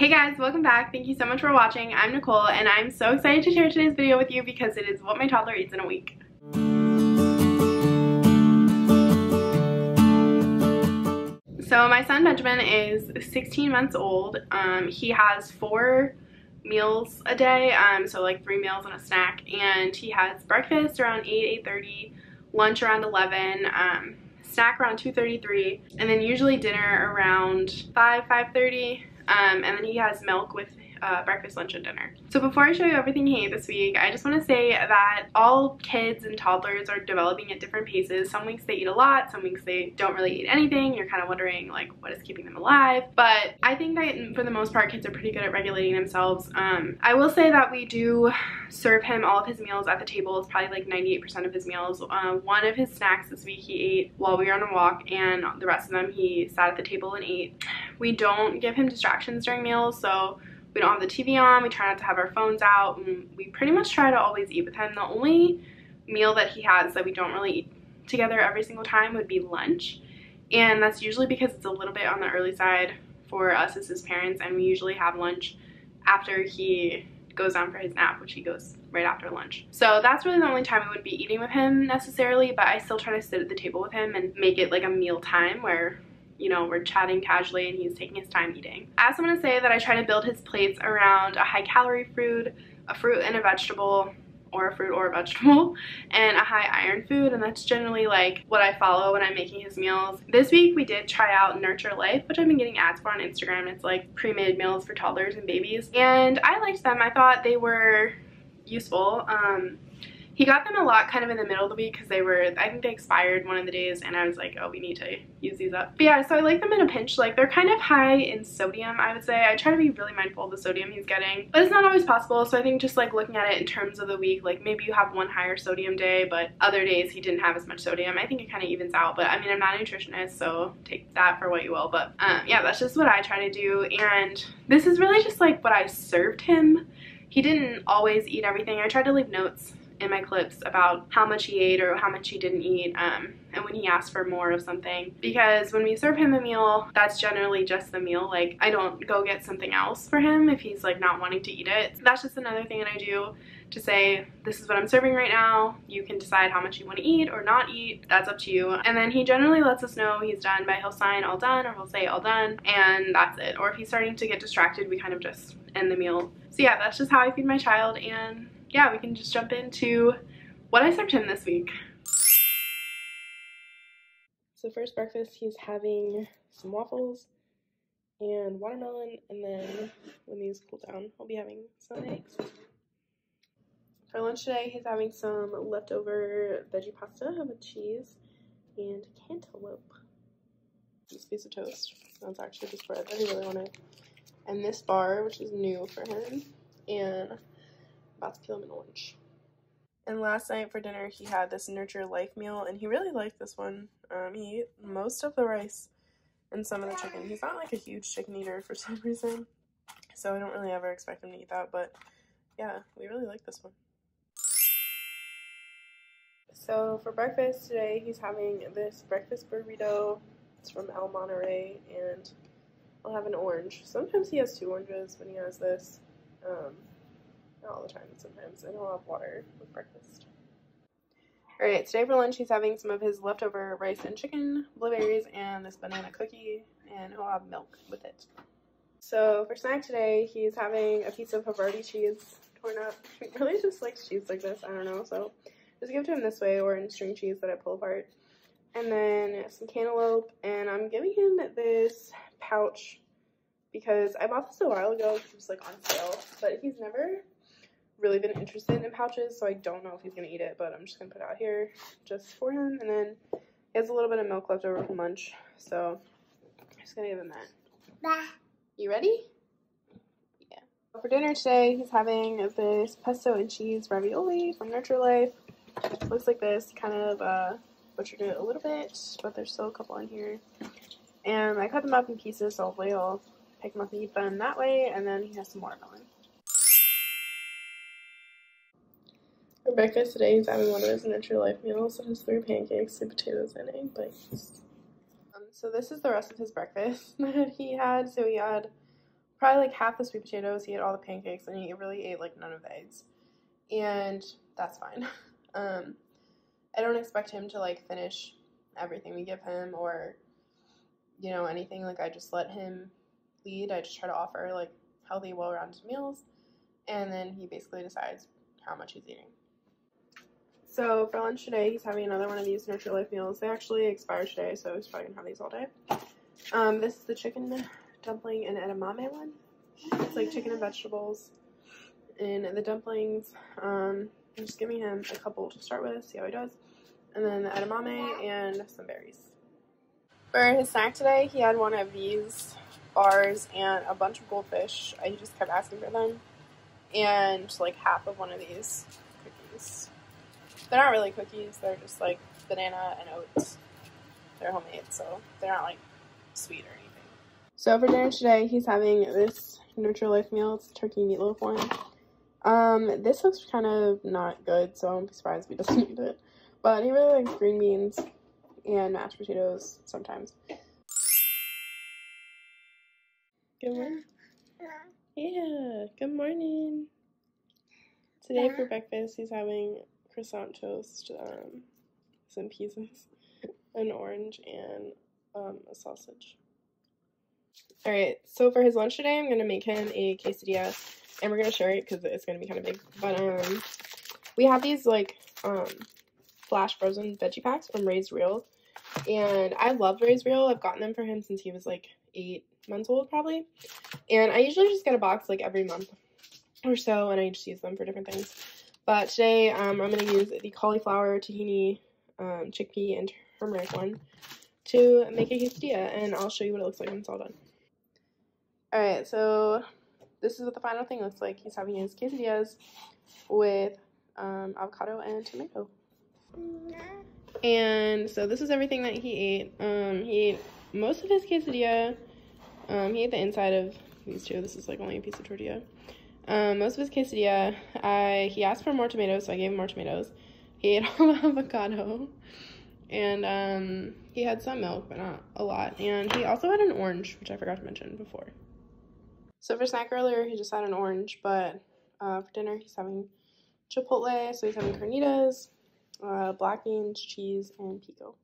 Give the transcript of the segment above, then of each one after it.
Hey guys, welcome back. Thank you so much for watching. I'm Nicole and I'm so excited to share today's video with you because it is what my toddler eats in a week. So my son Benjamin is 16 months old. He has 4 meals a day, so like 3 meals and a snack, and he has breakfast around 8:30, lunch around 11, snack around 2:33, and then usually dinner around 5:30. And then he has milk with breakfast, lunch, and dinner. So before I show you everything he ate this week, I just want to say that all kids and toddlers are developing at different paces. Some weeks they eat a lot, some weeks they don't really eat anything. You're kind of wondering like what is keeping them alive. But I think that for the most part kids are pretty good at regulating themselves. I will say that we do serve him all of his meals at the table. It's probably like 98% of his meals. One of his snacks this week he ate while we were on a walk, and the rest of them he sat at the table and ate. We don't give him distractions during meals, so we don't have the TV on, we try not to have our phones out, and we pretty much try to always eat with him. The only meal that he has that we don't really eat together every single time would be lunch, and that's usually because it's a little bit on the early side for us as his parents, and we usually have lunch after he goes down for his nap, which he goes right after lunch. So that's really the only time we wouldn't be eating with him necessarily, but I still try to sit at the table with him and make it like a meal time where, you know, we're chatting casually and he's taking his time eating. I also want to say that I try to build his plates around a high calorie food, a fruit and a vegetable, or a fruit or a vegetable, and a high iron food, and that's generally like what I follow when I'm making his meals. This week we did try out Nurture Life, which I've been getting ads for on Instagram. It's like pre-made meals for toddlers and babies, and I liked them. I thought they were useful. He got them a lot kind of in the middle of the week because they were, I think they expired one of the days, and I was like, oh, we need to use these up. But yeah, so I like them in a pinch. Like, they're kind of high in sodium, I would say. I try to be really mindful of the sodium he's getting, but it's not always possible. So I think just like looking at it in terms of the week, like maybe you have one higher sodium day, but other days he didn't have as much sodium. I think it kind of evens out, but I mean, I'm not a nutritionist, so take that for what you will. But yeah, that's just what I try to do, and this is really just like what I served him. He didn't always eat everything. I tried to leave notes in my clips about how much he ate or how much he didn't eat, and when he asked for more of something, because when we serve him a meal, that's generally just the meal. Like, I don't go get something else for him if he's like not wanting to eat it. So that's just another thing that I do to say, this is what I'm serving right now, you can decide how much you want to eat or not eat, that's up to you. And then he generally lets us know he's done by he'll sign all done, or he'll say all done, and that's it. Or if he's starting to get distracted, we kind of just end the meal. So yeah, that's just how I feed my child, and yeah, we can just jump into what I served him this week. So first breakfast, he's having some waffles and watermelon, and then when these cool down, I'll be having some eggs. For lunch today, he's having some leftover veggie pasta with cheese and cantaloupe. This piece of toast, that's actually just bread that he really wanted. And this bar, which is new for him, and about to peel him an orange. And last night for dinner he had this Nurture Life meal, and he really liked this one. He ate most of the rice and some of the chicken. He's not like a huge chicken eater for some reason, so I don't really ever expect him to eat that, but yeah, we really like this one. So for breakfast today he's having this breakfast burrito. It's from El Monterey, and I'll have an orange. Sometimes he has 2 oranges when he has this. Not all the time, sometimes. And I'll have water with breakfast. Alright, today for lunch he's having some of his leftover rice and chicken, blueberries, and this banana cookie, and he'll have milk with it. So for snack today, he's having a piece of Havarti cheese torn up. He really just likes cheese like this, I don't know, so just give it to him this way or in string cheese that I pull apart. And then some cantaloupe, and I'm giving him this pouch because I bought this a while ago because it was like on sale, but he's never really been interested in pouches, so I don't know if he's gonna eat it, but I'm just gonna put it out here just for him. And then he has a little bit of milk left over from lunch, so I'm just gonna give him that. Bah. You ready? Yeah. For dinner today, he's having this pesto and cheese ravioli from Nurture Life. Looks like this, kind of butchered it a little bit, but there's still a couple in here. And I cut them up in pieces, so hopefully I'll pick them up and eat them that way. And then he has some watermelon. For breakfast today, he's having one of his Nurture Life meals. It has 3 pancakes, 2 potatoes, and egg bites. So this is the rest of his breakfast that he had. So he had probably like half the sweet potatoes. He ate all the pancakes, and he really ate like none of the eggs, and that's fine. I don't expect him to like finish everything we give him or, you know, anything. Like, I just let him lead. I just try to offer like healthy, well-rounded meals, and then he basically decides how much he's eating. So for lunch today, he's having another one of these Nurture Life meals. They actually expire today, so he's probably gonna have these all day. This is the chicken dumpling and edamame one. It's like chicken and vegetables. And the dumplings, I'm just giving him a couple to start with, see how he does. And then the edamame and some berries. For his snack today, he had one of these bars and a bunch of goldfish. He just kept asking for them. And like half of one of these cookies. They're not really cookies, they're just like banana and oats. They're homemade, so they're not like sweet or anything. So for dinner today, he's having this Nurture Life meal. It's a turkey meatloaf one. This looks kind of not good, so I won't be surprised if he doesn't eat it. But he really likes green beans and mashed potatoes sometimes. Good morning. Yeah, good morning. Today for breakfast, he's having croissant toast, some pieces, an orange, and a sausage. Alright, so for his lunch today, I'm going to make him a quesadilla, and we're going to share it because it's going to be kind of big. But we have these like flash frozen veggie packs from Raised Real, and I love Raised Real. I've gotten them for him since he was like 8 months old probably, and I usually just get a box like every month or so, and I just use them for different things. But today I'm going to use the cauliflower, tahini, chickpea, and turmeric one to make a quesadilla, and I'll show you what it looks like when it's all done. Alright, so this is what the final thing looks like. He's having his quesadillas with avocado and tomato. And so this is everything that he ate. He ate most of his quesadilla. He ate the inside of these two. This is like only a piece of tortilla. Most of his quesadilla, he asked for more tomatoes, so I gave him more tomatoes. He ate all the avocado. And he had some milk, but not a lot. And he also had an orange, which I forgot to mention before. So for snack earlier, he just had an orange, but for dinner, he's having chipotle. So he's having carnitas, black beans, cheese, and pico.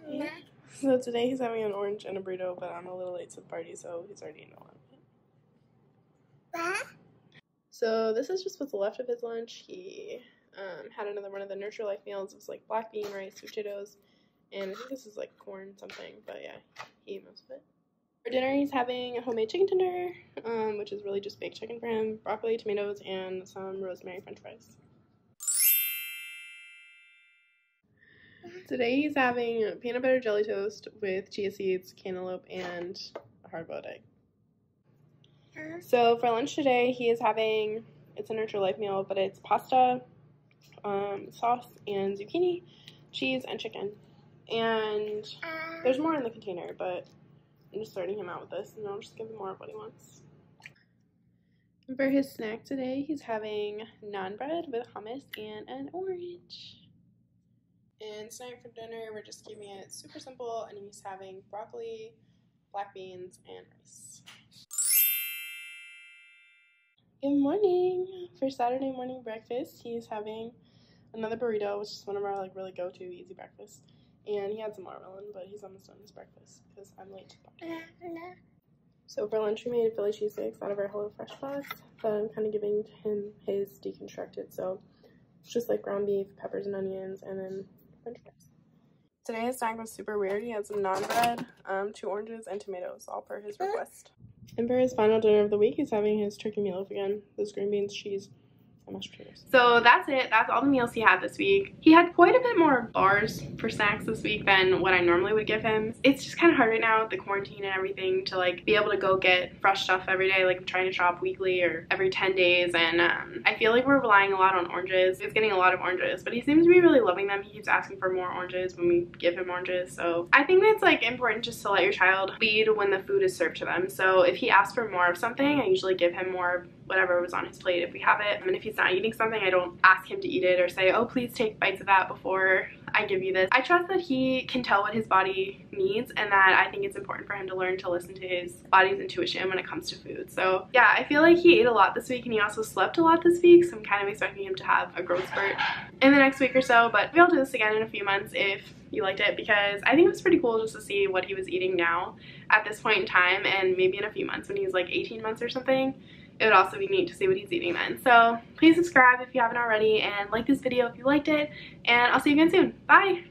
Yeah. So today he's having an orange and a burrito, but I'm a little late to the party, so he's already eaten a lot of it. So this is just what's left of his lunch. He had another one of the Nurture Life meals. It was like black bean, rice, sweet potatoes, and I think this is like corn something, but yeah, he ate most of it. For dinner, he's having a homemade chicken tender, which is really just baked chicken for him, broccoli, tomatoes, and some rosemary french fries. Today he's having peanut butter jelly toast with chia seeds, cantaloupe, and a hard-boiled egg. So for lunch today, he is having, it's a Nurture Life meal, but it's pasta, sauce, and zucchini, cheese, and chicken. And there's more in the container, but I'm just starting him out with this, and I'll just give him more of what he wants. And for his snack today, he's having naan bread with hummus and an orange. And tonight for dinner, we're just keeping it super simple, and he's having broccoli, black beans, and rice. Good morning! For Saturday morning breakfast, he's having another burrito, which is one of our like really go-to easy breakfasts. And he had some watermelon, but he's almost done his breakfast because I'm late to the party. So for lunch, we made Philly cheesesteaks out of our HelloFresh box, but I'm kind of giving him his deconstructed. So it's just like ground beef, peppers and onions, and then french fries. Today his snack was super weird. He had some naan bread, 2 oranges, and tomatoes, all per his request. And for his final dinner of the week, he's having his turkey meatloaf again. Those green beans, cheese, and mashed potatoes. So that's it. That's all the meals he had this week. He had quite a bit more bars for snacks this week than what I normally would give him. It's just kind of hard right now with the quarantine and everything to like be able to go get fresh stuff every day. Like I'm trying to shop weekly or every 10 days. And I feel like we're relying a lot on oranges. He's getting a lot of oranges, but he seems to be really loving them. He keeps asking for more oranges when we give him oranges. So I think that's like important just to let your child lead when the food is served to them. So if he asks for more of something, I usually give him more of whatever was on his plate if we have it. And if he's not eating something, I don't ask him to eat it or say, oh, please take bites of that before I give you this. I trust that he can tell what his body needs, and that I think it's important for him to learn to listen to his body's intuition when it comes to food. So yeah, I feel like he ate a lot this week and he also slept a lot this week, so I'm kind of expecting him to have a growth spurt in the next week or so. But maybe I'll do this again in a few months if you liked it, because I think it was pretty cool just to see what he was eating now at this point in time, and maybe in a few months when he's like 18 months or something, it would also be neat to see what he's eating then. So please subscribe if you haven't already, and like this video if you liked it, and I'll see you again soon. Bye!